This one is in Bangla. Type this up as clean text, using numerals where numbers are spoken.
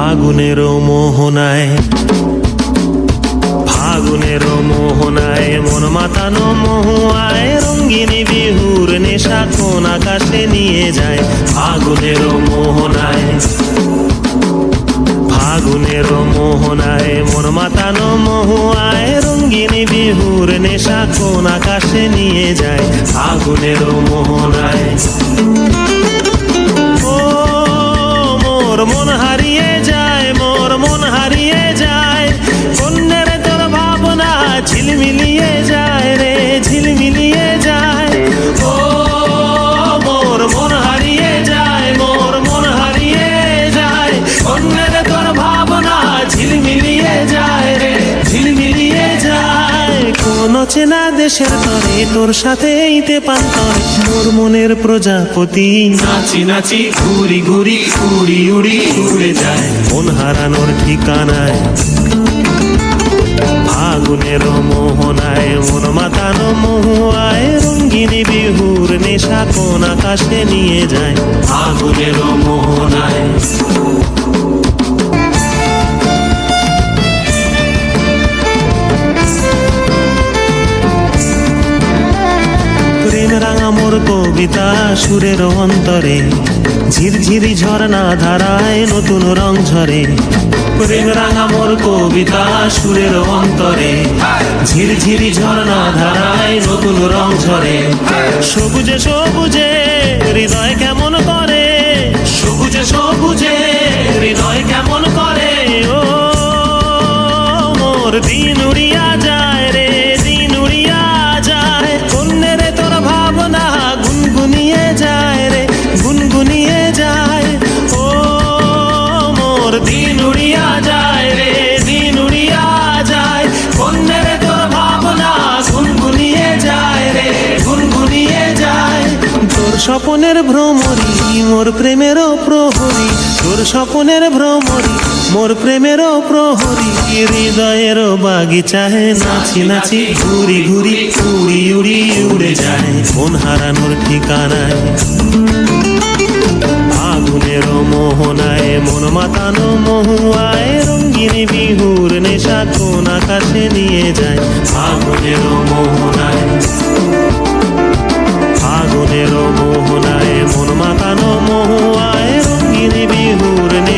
ফাগুনের মোহনায়, ফাগুনের মোহনায় মন মাতানো মহুয়ায় রঙ্গিনী বিহুর নেশা কোন আকাশে নিয়ে যায়। ফাগুনের মোহনায়, ফাগুনের মোহনায় মন মাতানো মহুয়ায় রঙ্গিনী বিহুর নেশা কোন আকাশে নিয়ে যায়। ফাগুনের মোহনায় ও মোর মন হারিয়ে যায়, মোর মন হারিয়ে যায়, কন্যের তোর ভাবনা ঝিলমিলিয়ে যায় রে, ঝিলমিলিয়ে যায়। ও মোর মন হারিয়ে যায়, মোর মন হারিয়ে যায়, কন্যের তোর ভাবনা ঝিলমিলিয়ে যায় রে, ঝিলমিলিয়ে যায়। কোন চেনা দেশের তরে তোর সাথে এইতে পান্তরে মোর মনের প্রজাপতি নাচি নাচি ঘুরি ঘুরি উড়ি উড়ি উড়ে যায় মন হারানোর ঠিকানায়। ফাগুনের মোহনায় মন মাতানো মহুয়ায় রঙ্গিনী বিহুর নেশা কোন আকাশে নিয়ে যায়। ফাগুনের মোহনায় প্রেম রাঙা মোর কবিতা সুরের অন্তরে ঝিরঝিরি ঝর্ণা ধারায় নতুন রং ঝরে। প্রেম রাঙা মোর কবিতা সুরের অন্তরে ঝিরঝিরি ঝর্ণা ধারায় নতুন রং ঝরে। সবুজে সবুজে হৃদয় কেমন করে, সবুজে সবুজে হৃদয় কেমন করে। ও মোর দিন উড়িয়া যায় রে, দিন উড়িয়া যায়, কন্যের তোর ভাবনা গুনগুনিয়ে যায় রে, গুনগুনিয়ে যায়। ও মোর দিন উড়িয়া যায় রে, দিন উড়িয়া যায়, কন্যের তোর ভাবনা গুনগুনিয়ে যায় রে, গুনগুনিয়ে যায়। তোর স্বপনের ভ্রমরি মোর প্রেমেরও প্রহরী, তোর স্বপনের ভ্রমরি মোর প্রেমেরও প্রহরী। হৃদয়ের বাগিচায় নাচি নাচি ঘুরি ঘুরি উড়ি উড়ি উড়ে যায় মন হারানোর ঠিকানায়। ফাগুনের মোহনায় মন মাতানো মহুয়ায় রঙ্গিনী বিহুর নেশা কোন আকাশে নিয়ে যায়। ফাগুনের মোহনায়, ফাগুনের মোহনায় মন মাতানো মহুয়ায় রঙ্গিনী বিহুর নেশা